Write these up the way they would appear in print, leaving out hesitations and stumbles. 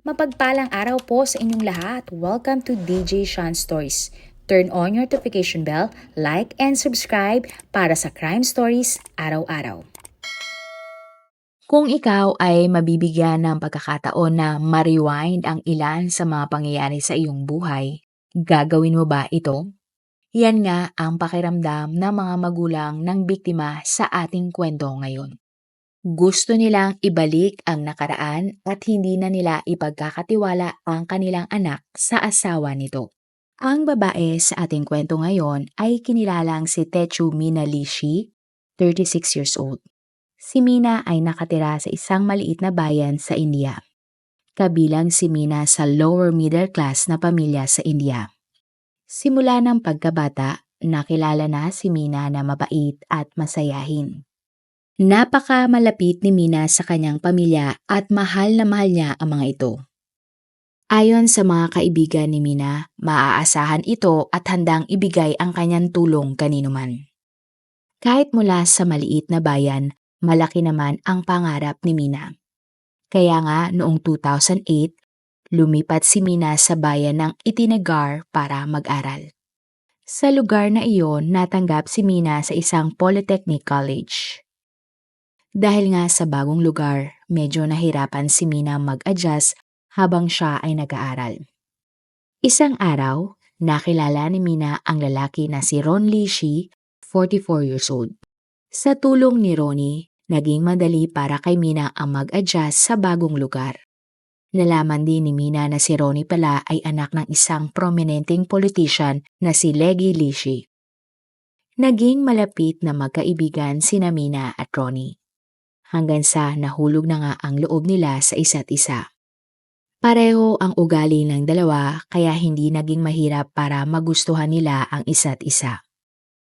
Mapagpalang araw po sa inyong lahat. Welcome to DJ Sean Stories. Turn on your notification bell, like and subscribe para sa crime stories araw-araw. Kung ikaw ay mabibigyan ng pagkakataon na ma-rewind ang ilan sa mga pangyayari sa iyong buhay, gagawin mo ba ito? Yan nga ang pakiramdam ng mga magulang ng biktima sa ating kwento ngayon. Gusto nilang ibalik ang nakaraan at hindi na nila ipagkakatiwala ang kanilang anak sa asawa nito. Ang babae sa ating kwento ngayon ay kinilalang si Techu Mina Lishi, 36 years old. Si Mina ay nakatira sa isang maliit na bayan sa India. Kabilang si Mina sa lower middle class na pamilya sa India. Simula ng pagkabata, nakilala na si Mina na mabait at masayahin. Napaka-malapit ni Mina sa kanyang pamilya at mahal na mahal niya ang mga ito. Ayon sa mga kaibigan ni Mina, maaasahan ito at handang ibigay ang kanyang tulong kanino man. Kahit mula sa maliit na bayan, malaki naman ang pangarap ni Mina. Kaya nga noong 2008, lumipat si Mina sa bayan ng Itinagar para mag-aral. Sa lugar na iyon, natanggap si Mina sa isang polytechnic college. Dahil nga sa bagong lugar, medyo nahirapan si Mina mag-adjust habang siya ay nag-aaral. Isang araw, nakilala ni Mina ang lalaki na si Ron Lishi, 44 years old. Sa tulong ni Ronnie, naging madali para kay Mina ang mag-adjust sa bagong lugar. Nalaman din ni Mina na si Ronnie pala ay anak ng isang prominenteng politician na si Leggy Lishi. Naging malapit na magkaibigan sina Mina at Ronnie. Hanggang sa nahulog na nga ang loob nila sa isa't isa. Pareho ang ugali ng dalawa kaya hindi naging mahirap para magustuhan nila ang isa't isa.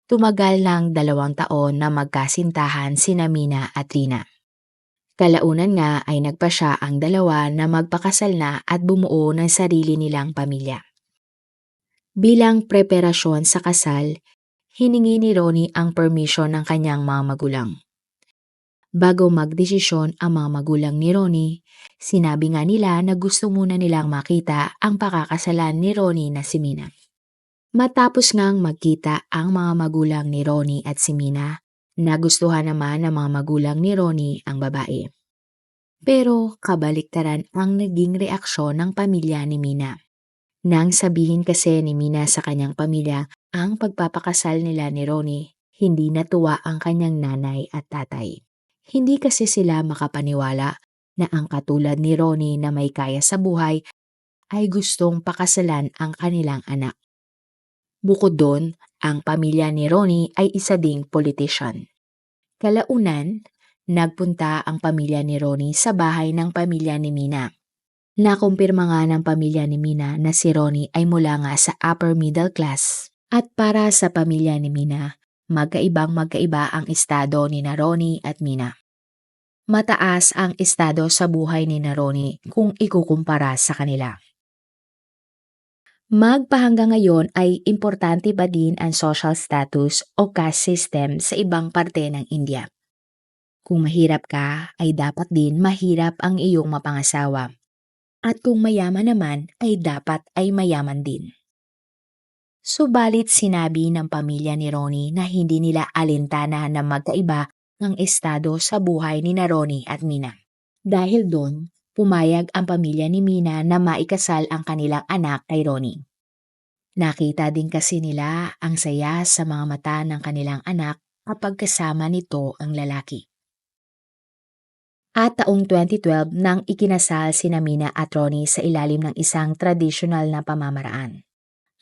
Tumagal ng 2 taon na magkasintahan sina Mina at Rina. Kalaunan nga ay nagpasya ang dalawa na magpakasal na at bumuo ng sarili nilang pamilya. Bilang preparasyon sa kasal, hiningi ni Ronnie ang permission ng kanyang mga magulang. Bago magdesisyon ang mga magulang ni Ronnie, sinabi nga nila na gusto muna nilang makita ang pakakasalan ni Ronnie na si Mina. Matapos ngang magkita ang mga magulang ni Ronnie at si Mina, nagustuhan naman ng mga magulang ni Ronnie ang babae. Pero kabaliktaran ang naging reaksyon ng pamilya ni Mina. Nang sabihin kasi ni Mina sa kanyang pamilya ang pagpapakasal nila ni Ronnie, hindi natuwa ang kanyang nanay at tatay. Hindi kasi sila makapaniwala na ang katulad ni Ronnie na may kaya sa buhay ay gustong pakasalan ang kanilang anak. Bukod doon, ang pamilya ni Ronnie ay isa ding politician. Kalaunan, nagpunta ang pamilya ni Ronnie sa bahay ng pamilya ni Mina. Nakumpirma nga ng pamilya ni Mina na si Ronnie ay mula nga sa upper middle class. At para sa pamilya ni Mina, magkaiba ang estado ni Ronnie at Mina. Mataas ang estado sa buhay ni Ronnie kung ikukumpara sa kanila. Magpahanggang ngayon ay importante ba din ang social status o caste system sa ibang parte ng India? Kung mahirap ka, ay dapat din mahirap ang iyong mapangasawa. At kung mayaman naman, ay dapat ay mayaman din. Subalit sinabi ng pamilya ni Ronnie na hindi nila alintana na magkaiba ang estado sa buhay ni Ronnie at Mina. Dahil doon, pumayag ang pamilya ni Mina na maikasal ang kanilang anak kay Ronnie. Nakita din kasi nila ang saya sa mga mata ng kanilang anak kapag kasama nito ang lalaki. At taong 2012 nang ikinasal sina Mina at Ronnie sa ilalim ng isang tradisyonal na pamamaraan.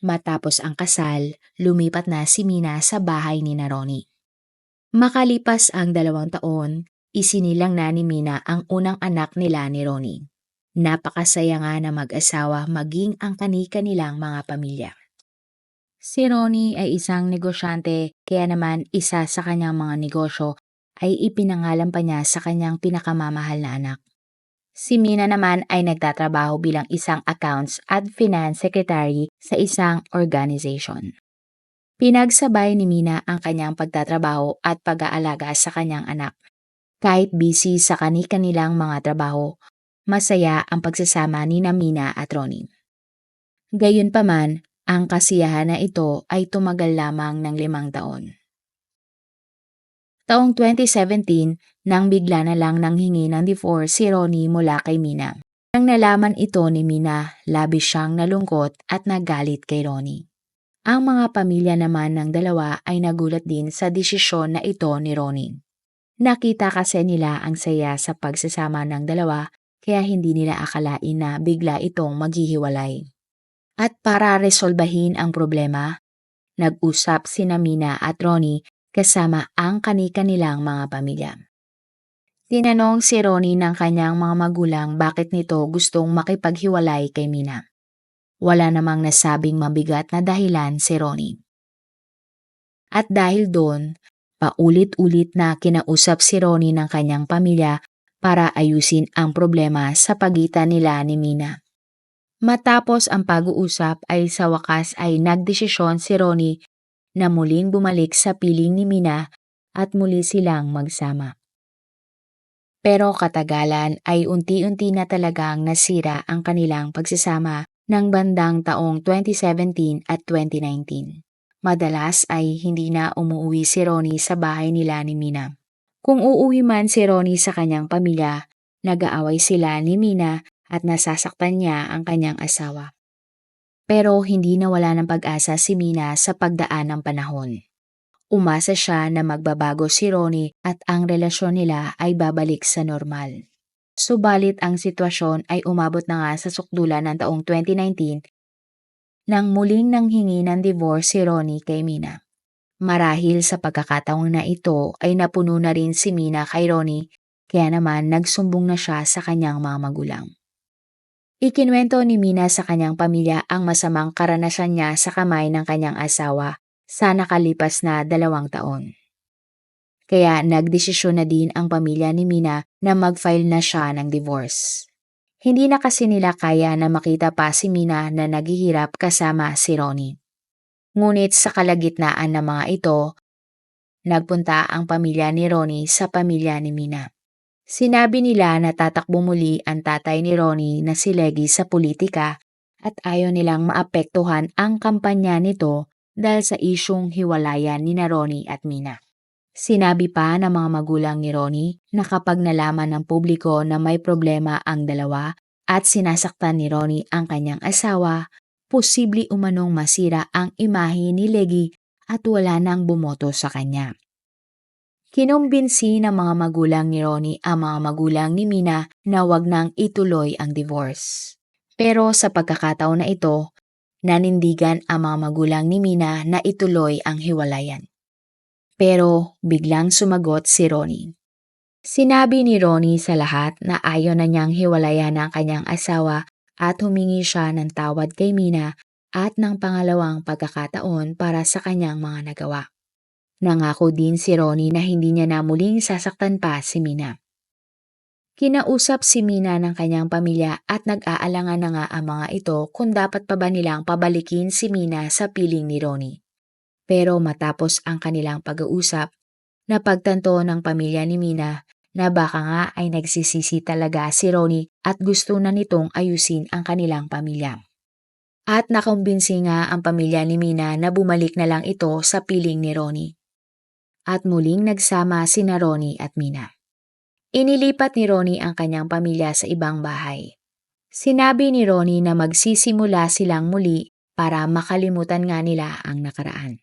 Matapos ang kasal, lumipat na si Mina sa bahay ni Ronnie. Makalipas ang 2 taon, isinilang na ni Mina ang unang anak nila ni Ronnie. Napakasaya nga na mag-asawa maging ang kani-kanilang mga pamilya. Si Ronnie ay isang negosyante kaya naman isa sa kanyang mga negosyo ay ipinangalan pa niya sa kanyang pinakamamahal na anak. Si Mina naman ay nagtatrabaho bilang isang accounts at finance secretary sa isang organization. Pinagsabay ni Mina ang kanyang pagtatrabaho at pag-aalaga sa kanyang anak. Kahit busy sa kani-kanilang mga trabaho, masaya ang pagsasama ni Mina at Ronnie. Gayunpaman, ang kasiyahan na ito ay tumagal lamang ng 5 taon. Taong 2017, nang bigla na lang nanghingi ng divorce si Ronnie mula kay Mina. Nang nalaman ito ni Mina, labis siyang nalungkot at nagalit kay Ronnie. Ang mga pamilya naman ng dalawa ay nagulat din sa desisyon na ito ni Ronnie. Nakita kasi nila ang saya sa pagsasama ng dalawa kaya hindi nila akalain na bigla itong maghihiwalay. At para resolbahin ang problema, nag-usap sina Mina at Ronnie kasama ang kani-kanilang mga pamilya. Tinanong si Ronnie ng kanyang mga magulang bakit nito gustong makipaghiwalay kay Mina. Wala namang nasabing mabigat na dahilan si Ronnie. At dahil doon, paulit-ulit na kinausap si Ronnie ng kanyang pamilya para ayusin ang problema sa pagitan nila ni Mina. Matapos ang pag-uusap ay sa wakas ay nagdesisyon si Ronnie na muling bumalik sa piling ni Mina at muli silang magsama. Pero katagalan ay unti-unti na talagang nasira ang kanilang pagsasama ng bandang taong 2017 at 2019. Madalas ay hindi na umuwi si Ronnie sa bahay nila ni Mina. Kung uuwi man si Ronnie sa kanyang pamilya, nag-aaway sila ni Mina at nasasaktan niya ang kanyang asawa. Pero hindi nawala ng pag-asa si Mina sa pagdaan ng panahon. Umasa siya na magbabago si Ronnie at ang relasyon nila ay babalik sa normal. Subalit ang sitwasyon ay umabot na nga sa sukdulan ng taong 2019 nang muling nanghingi ng divorce si Ronnie kay Mina. Marahil sa pagkakataon na ito ay napuno na rin si Mina kay Ronnie kaya naman nagsumbong na siya sa kanyang mga magulang. Ikinwento ni Mina sa kanyang pamilya ang masamang karanasan niya sa kamay ng kanyang asawa sa nakalipas na 2 taon. Kaya nagdesisyon na din ang pamilya ni Mina na mag-file na siya ng divorce. Hindi na kasi nila kaya na makita pa si Mina na naghihirap kasama si Ronnie. Ngunit sa kalagitnaan ng mga ito, nagpunta ang pamilya ni Ronnie sa pamilya ni Mina. Sinabi nila na tatakbo muli ang tatay ni Ronnie na si Leggy sa politika at ayaw nilang maapektuhan ang kampanya nito dahil sa isyung hiwalayan ni Ronnie at Mina. Sinabi pa ng mga magulang ni Ronnie na kapag nalaman ng publiko na may problema ang dalawa at sinasaktan ni Ronnie ang kanyang asawa, posible umanong masira ang imahe ni Leggy at wala nang bumoto sa kanya. Kinumbinsi ng mga magulang ni Ronnie ang mga magulang ni Mina na wag nang ituloy ang divorce. Pero sa pagkakataon na ito, nanindigan ang mga magulang ni Mina na ituloy ang hiwalayan. Pero biglang sumagot si Ronnie. Sinabi ni Ronnie sa lahat na ayaw na niyang hiwalayan ang kanyang asawa at humingi siya ng tawad kay Mina at ng pangalawang pagkakataon para sa kanyang mga nagawa. Nangako din si Ronnie na hindi niya na muling sasaktan pa si Mina. Kinausap si Mina ng kanyang pamilya at nag-aalangan na nga ang mga ito kung dapat pa ba nilang pabalikin si Mina sa piling ni Ronnie. Pero matapos ang kanilang pag-uusap, napagtanto ng pamilya ni Mina na baka nga ay nagsisisi talaga si Ronnie at gusto na nitong ayusin ang kanilang pamilya. At nakumbinsi nga ang pamilya ni Mina na bumalik na lang ito sa piling ni Ronnie. At muling nagsama sina Ronnie at Mina. Inilipat ni Ronnie ang kanyang pamilya sa ibang bahay. Sinabi ni Ronnie na magsisimula silang muli para makalimutan nga nila ang nakaraan.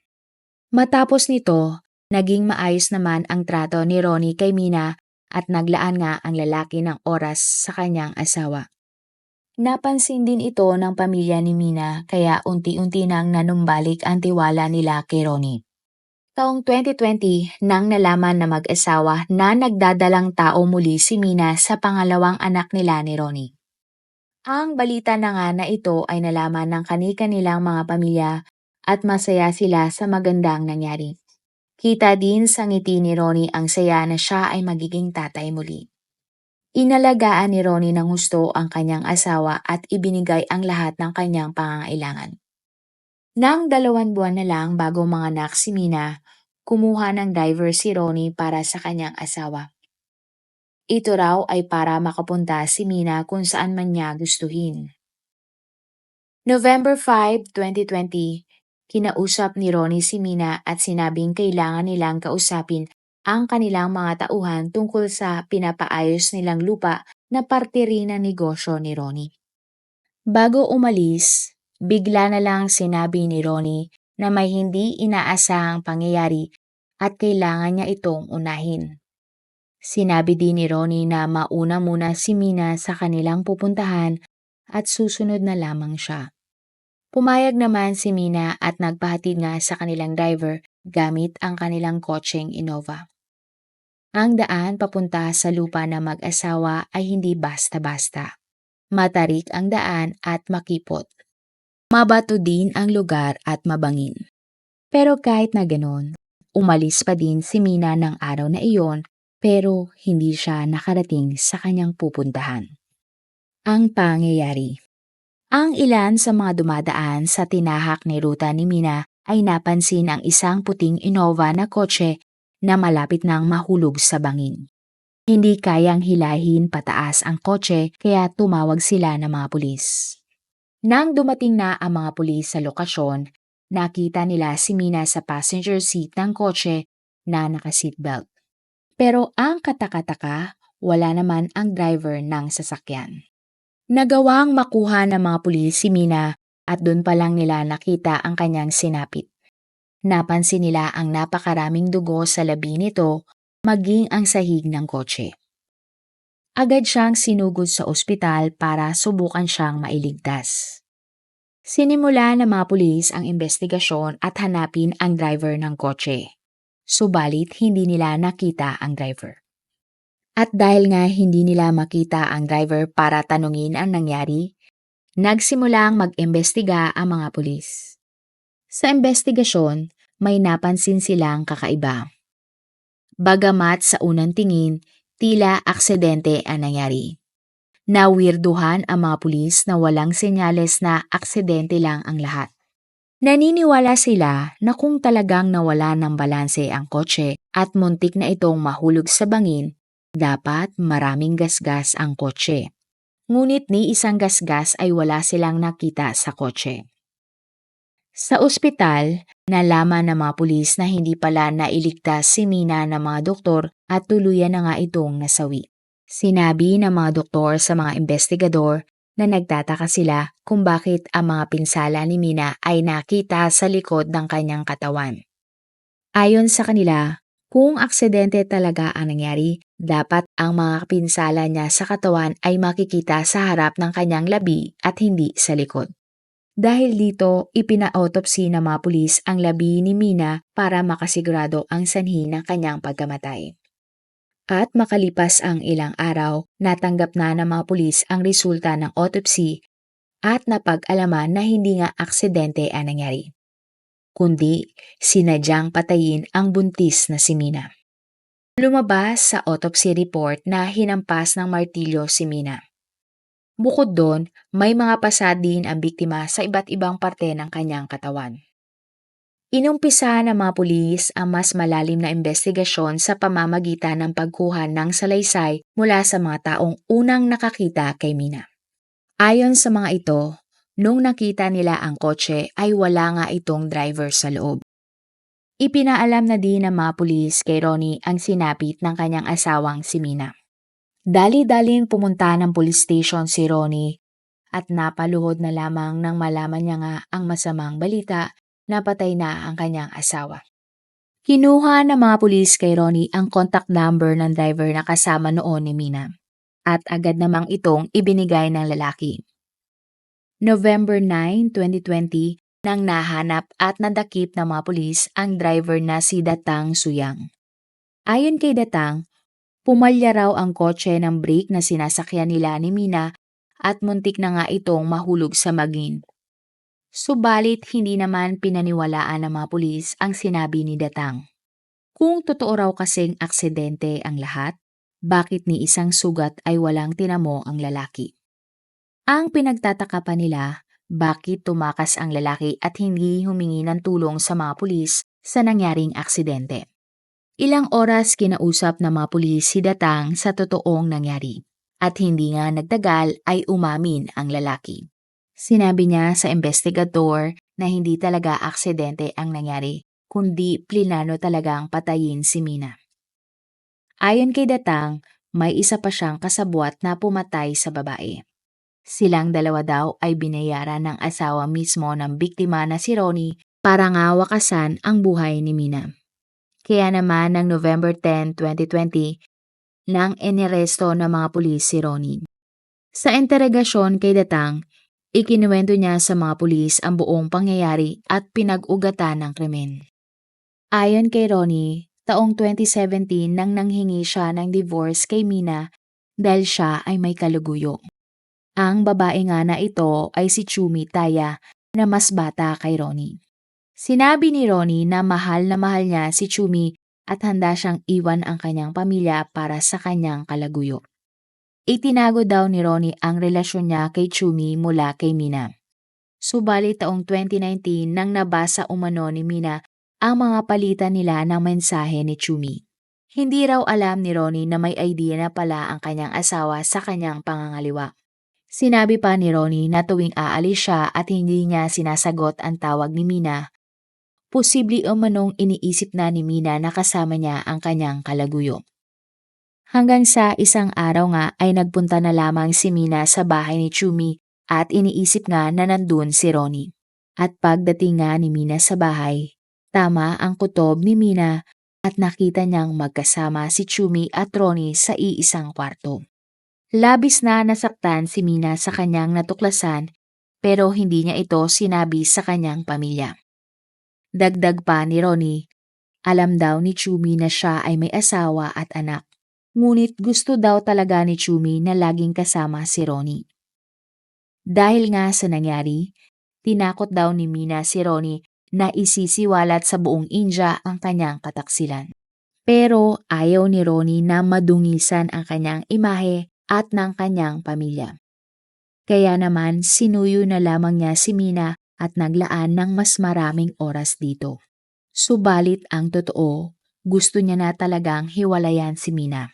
Matapos nito, naging maayos naman ang trato ni Ronnie kay Mina at naglaan nga ang lalaki ng oras sa kanyang asawa. Napansin din ito ng pamilya ni Mina kaya unti-unti nang nanumbalik ang tiwala nila kay Ronnie. Taong 2020 nang nalaman na mag-asawa na nagdadalang tao muli si Mina sa pangalawang anak nila ni Ronnie. Ang balita na nga na ito ay nalaman ng kani-kanilang mga pamilya at masaya sila sa magandang nangyari. Kita din sa ngiti ni Ronnie ang saya na siya ay magiging tatay muli. Inalagaan ni Ronnie ng husto ang kanyang asawa at ibinigay ang lahat ng kanyang pangangailangan. Nang 2 buwan na lang bago manganak si Mina, kumuha ng driver si Ronnie para sa kanyang asawa. Ito raw ay para makapunta si Mina kung saan man niya gustuhin. November 5, 2020, kinausap ni Ronnie si Mina at sinabing kailangan nilang kausapin ang kanilang mga tauhan tungkol sa pinapaayos nilang lupa na parte rin ng negosyo ni Ronnie. Bago umalis, bigla na lang sinabi ni Ronnie na may hindi inaasahang pangyayari at kailangan niya itong unahin. Sinabi din ni Ronnie na mauna muna si Mina sa kanilang pupuntahan at susunod na lamang siya. Pumayag naman si Mina at nagpahatid nga sa kanilang driver gamit ang kanilang kotseng Innova. Ang daan papunta sa lupa na mag-asawa ay hindi basta-basta. Matarik ang daan at makipot. Mabato din ang lugar at mabangin. Pero kahit na ganon, umalis pa din si Mina ng araw na iyon pero hindi siya nakarating sa kanyang pupuntahan. Ang pangyayari. Ang ilan sa mga dumadaan sa tinahak ni ruta ni Mina ay napansin ang isang puting Innova na kotse na malapit nang mahulog sa bangin. Hindi kayang hilahin pataas ang kotse kaya tumawag sila ng mga pulis. Nang dumating na ang mga pulis sa lokasyon, nakita nila si Mina sa passenger seat ng kotse na naka-seatbelt. Pero ang kataka-taka, wala naman ang driver ng sasakyan. Nagawang makuha ng mga pulis si Mina at doon pa lang nila nakita ang kanyang sinapit. Napansin nila ang napakaraming dugo sa labi nito maging ang sahig ng kotse. Agad siyang sinugod sa ospital para subukan siyang mailigtas. Sinimula ng mga pulis ang investigasyon at hanapin ang driver ng kotse. Subalit hindi nila nakita ang driver. At dahil nga hindi nila makita ang driver para tanungin ang nangyari, nagsimulang mag-imbestiga ang mga pulis. Sa investigasyon, may napansin silang kakaiba. Bagamat sa unang tingin, tila aksidente ang nangyari. Nawirduhan ang mga pulis na walang senyales na aksidente lang ang lahat. Naniniwala sila na kung talagang nawala ng balanse ang kotse at muntik na itong mahulog sa bangin, dapat maraming gasgas ang kotse. Ngunit ni isang gasgas ay wala silang nakita sa kotse. Sa ospital, nalaman ng mga pulis na hindi pala nailigtas si Mina ng mga doktor at tuluyan na nga itong nasawi. Sinabi ng mga doktor sa mga investigador na nagtataka sila kung bakit ang mga pinsala ni Mina ay nakita sa likod ng kanyang katawan. Ayon sa kanila, kung aksidente talaga ang nangyari, dapat ang mga pinsala niya sa katawan ay makikita sa harap ng kanyang labi at hindi sa likod. Dahil dito, ipina-autopsy ng mga pulis ang labi ni Mina para makasigurado ang sanhi ng kanyang pagkamatay. At makalipas ang ilang araw, natanggap na ng mga pulis ang resulta ng autopsy at napag-alaman na hindi nga aksidente ang nangyari, kundi sinadyang patayin ang buntis na si Mina. Lumabas sa autopsy report na hinampas ng martilyo si Mina. Bukod doon, may mga pasa din ang biktima sa iba't ibang parte ng kanyang katawan. Inumpisa ng mga pulis ang mas malalim na investigasyon sa pamamagitan ng pagkuha ng salaysay mula sa mga taong unang nakakita kay Mina. Ayon sa mga ito, nung nakita nila ang kotse ay wala nga itong driver sa loob. Ipinaalam na din ng mga pulis kay Ronnie ang sinapit ng kanyang asawang si Mina. Dali-daling pumunta ng police station si Ronnie at napaluhod na lamang nang malaman niya nga ang masamang balita na patay na ang kanyang asawa. Kinuha ng mga pulis kay Ronnie ang contact number ng driver na kasama noon ni Mina at agad namang itong ibinigay ng lalaki. November 9, 2020, nang nahanap at nadakip ng mga pulis ang driver na si Datang Suyang. Ayon kay Datang, pumalya raw ang kotse ng brake na sinasakyan nila ni Mina at muntik na nga itong mahulog sa bangin. Subalit hindi naman pinaniwalaan ng mga pulis ang sinabi ni Datang. Kung totoo raw kasing aksidente ang lahat, bakit ni isang sugat ay walang tinamo ang lalaki? Ang pinagtataka pa nila, bakit tumakas ang lalaki at hindi humingi ng tulong sa mga pulis sa nangyaring aksidente? Ilang oras kinausap ng mga pulis si Datang sa totoong nangyari. At hindi nga nagtagal ay umamin ang lalaki. Sinabi niya sa investigador na hindi talaga aksidente ang nangyari, kundi plinano talagang patayin si Mina. Ayon kay Datang, may isa pa siyang kasabwat na pumatay sa babae. Silang dalawa daw ay binayaran ng asawa mismo ng biktima na si Ronnie para nga wakasan ang buhay ni Mina. Kaya naman ng November 10, 2020, nang iniresto ng mga pulis si Ronnie. Sa interogasyon kay Datang, ikinuwento niya sa mga pulis ang buong pangyayari at pinag-ugatan ng krimen. Ayon kay Ronnie, taong 2017 nang nanghingi siya ng divorce kay Mina dahil siya ay may kaluguyo. Ang babae nga na ito ay si Chumi Taya na mas bata kay Ronnie. Sinabi ni Ronnie na mahal niya si Chumi at handa siyang iwan ang kanyang pamilya para sa kanyang kalaguyo. Itinago daw ni Ronnie ang relasyon niya kay Chumi mula kay Mina. Subalit taong 2019 nang nabasa umano ni Mina ang mga palitan nila ng mensahe ni Chumi. Hindi raw alam ni Ronnie na may idea na pala ang kanyang asawa sa kanyang pangangaliwa. Sinabi pa ni Ronnie na tuwing aalis siya at hindi niya sinasagot ang tawag ni Mina, posible umanong iniisip na ni Mina na kasama niya ang kanyang kalaguyo. Hanggang sa isang araw nga ay nagpunta na lamang si Mina sa bahay ni Chumi at iniisip nga na nandun si Ronnie. At pagdating nga ni Mina sa bahay, tama ang kutob ni Mina at nakita niyang magkasama si Chumi at Ronnie sa iisang kwarto. Labis na nasaktan si Mina sa kanyang natuklasan pero hindi niya ito sinabi sa kanyang pamilya. Dagdag pa ni Ronnie, alam daw ni Chumi na siya ay may asawa at anak. Ngunit gusto daw talaga ni Chumi na laging kasama si Ronnie. Dahil nga sa nangyari, tinakot daw ni Mina si Ronnie na isisiwalat sa buong India ang kanyang kataksilan. Pero ayaw ni Ronnie na madungisan ang kanyang imahe at ng kanyang pamilya. Kaya naman sinuyo na lamang niya si Mina at naglaan ng mas maraming oras dito. Subalit ang totoo, gusto niya na talagang hiwalayan si Mina.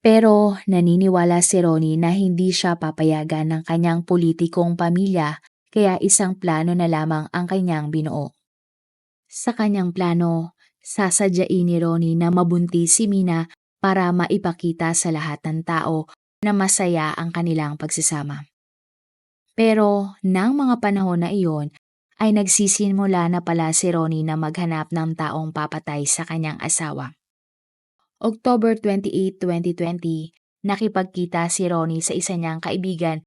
Pero naniniwala si Ronnie na hindi siya papayagan ng kanyang politikong pamilya kaya isang plano na lamang ang kanyang binuo. Sa kanyang plano, sasadyain ni Ronnie na mabuntis si Mina para maipakita sa lahat ng tao na masaya ang kanilang pagsasama. Pero nang mga panahon na iyon, ay nagsisimula na pala si Ronnie na maghanap ng taong papatay sa kanyang asawa. October 28, 2020, nakipagkita si Ronnie sa isa niyang kaibigan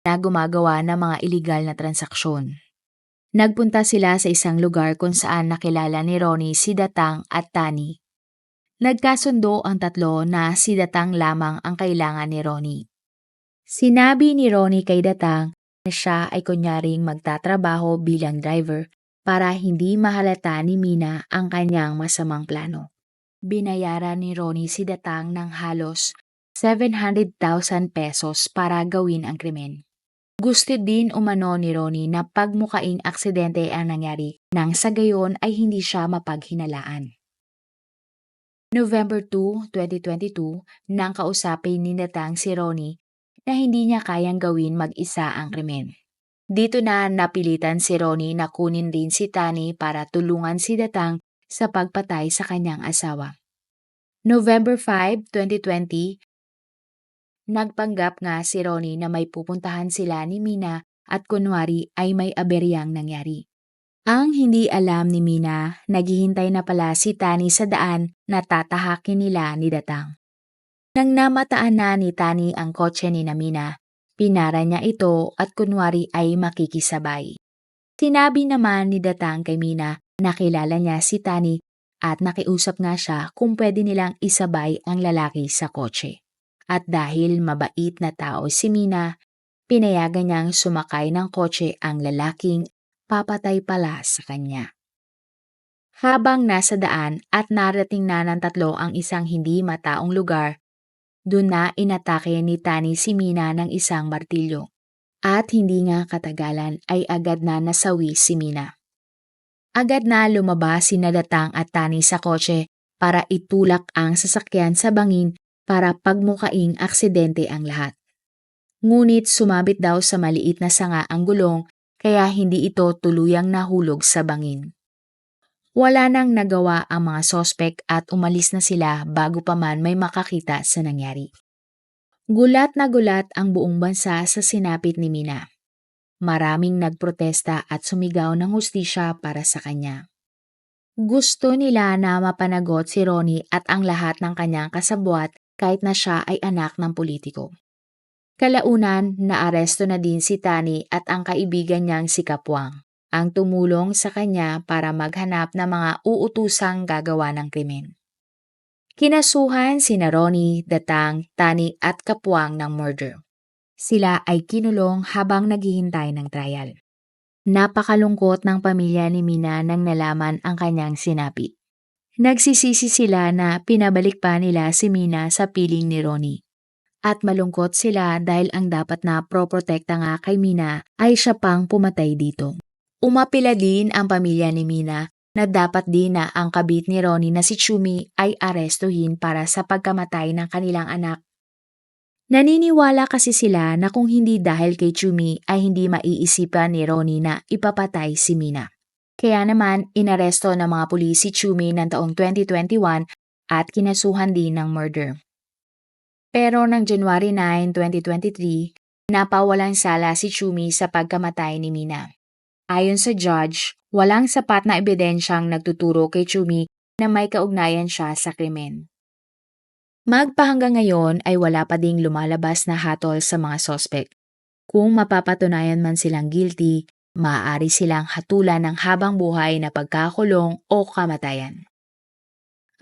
na gumagawa ng mga iligal na transaksyon. Nagpunta sila sa isang lugar kung saan nakilala ni Ronnie si Datang at Tani. Nagkasundo ang tatlo na si Datang lamang ang kailangan ni Ronnie. Sinabi ni Ronnie kay Datang na siya ay kunyaring magtatrabaho bilang driver para hindi mahalata ni Mina ang kanyang masamang plano. Binayaran ni Ronnie si Datang ng halos 700,000 pesos para gawin ang krimen. Gusto din umano ni Ronnie na pagmukaing aksidente ang nangyari nang sa gayon ay hindi siya mapaghinalaan. November 2, 2022, nang kausapin ni Datang si Ronnie na hindi niya kayang gawin mag-isa ang krimen. Dito na napilitan si Ronnie na kunin din si Tani para tulungan si Datang sa pagpatay sa kanyang asawa. November 5, 2020, nagpanggap nga si Ronnie na may pupuntahan sila ni Mina at kunwari ay may aberyang nangyari. Ang hindi alam ni Mina, naghihintay na pala si Tani sa daan na tatahakin nila ni Datang. Nang namataan na ni Tani ang kotse ni Mina, pinara niya ito at kunwari ay makikisabay. Sinabi naman ni Datang kay Mina na kilala niya si Tani at nakiusap nga siya kung pwede nilang isabay ang lalaki sa kotse. At dahil mabait na tao si Mina, pinayagan niyang sumakay ng kotse ang lalaking papatay pala sa kanya. Habang nasa daan at narating na ng tatlo ang isang hindi mataong lugar, doon na inatake ni Tani si Mina ng isang martilyo. At hindi nga katagalan ay agad na nasawi si Mina. Agad na lumabas sina Datang at Tani sa kotse para itulak ang sasakyan sa bangin para pagmukaing aksidente ang lahat. Ngunit sumabit daw sa maliit na sanga ang gulong kaya hindi ito tuluyang nahulog sa bangin. Wala nang nagawa ang mga sospek at umalis na sila bago pa man may makakita sa nangyari. Gulat na gulat ang buong bansa sa sinapit ni Mina. Maraming nagprotesta at sumigaw ng hustisya para sa kanya. Gusto nila na mapanagot si Ronnie at ang lahat ng kanyang kasabwat kahit na siya ay anak ng politiko. Kalaunan, naaresto na din si Tani at ang kaibigan niyang si Kapwang, ang tumulong sa kanya para maghanap ng mga uutusang gagawa ng krimen. Kinasuhan sina Ronnie, Datang, Tani at Kapwang ng murder. Sila ay kinulong habang naghihintay ng trial. Napakalungkot ng pamilya ni Mina nang nalaman ang kanyang sinapit. Nagsisisi sila na pinabalik pa nila si Mina sa piling ni Ronnie. At malungkot sila dahil ang dapat na proprotekta nga kay Mina ay siya pang pumatay dito. Umapila din ang pamilya ni Mina na dapat din na ang kabit ni Ronnie na si Chumi ay arestuhin para sa pagkamatay ng kanilang anak. Naniniwala kasi sila na kung hindi dahil kay Chumi ay hindi maiisipan ni Ronnie na ipapatay si Mina. Kaya naman inaresto ng mga pulis si Chumi ng taong 2021 at kinasuhan din ng murder. Pero ng January 9, 2023, napawalang sala si Chumi sa pagkamatay ni Mina. Ayon sa judge, walang sapat na ebidensyang nagtuturo kay Chumi na may kaugnayan siya sa krimen. Magpahanggang ngayon ay wala pa ding lumalabas na hatol sa mga sospek. Kung mapapatunayan man silang guilty, maaari silang hatulan ng habang buhay na pagkakulong o kamatayan.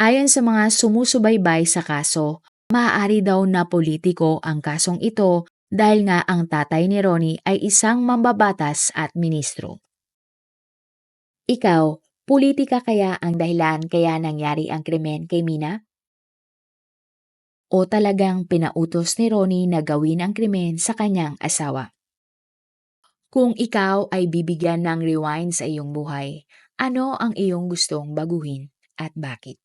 Ayon sa mga sumusubaybay sa kaso, maaari daw na politiko ang kasong ito dahil nga ang tatay ni Ronnie ay isang mambabatas at ministro. Ikaw, politika kaya ang dahilan kaya nangyari ang krimen kay Mina? O talagang pinautos ni Ronnie na gawin ang krimen sa kanyang asawa? Kung ikaw ay bibigyan ng rewind sa iyong buhay, ano ang iyong gustong baguhin at bakit?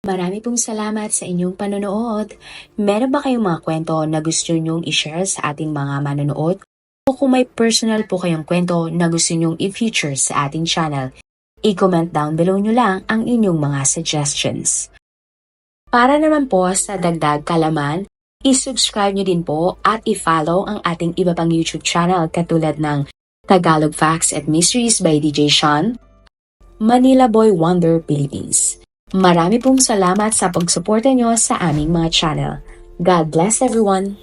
Marami pong salamat sa inyong panonood. Meron ba kayong mga kwento na gusto nyong i-share sa ating mga manonood? O kung may personal po kayong kwento na gusto nyong i-feature sa ating channel, i-comment down below nyo lang ang inyong mga suggestions. Para naman po sa dagdag kalaman, i-subscribe nyo din po at i-follow ang ating iba pang YouTube channel katulad ng Tagalog Facts and Mysteries by DJ Sean, Manila Boy Wonder Philippines. Marami pong salamat sa pagsuporta nyo sa aming mga channel. God bless everyone!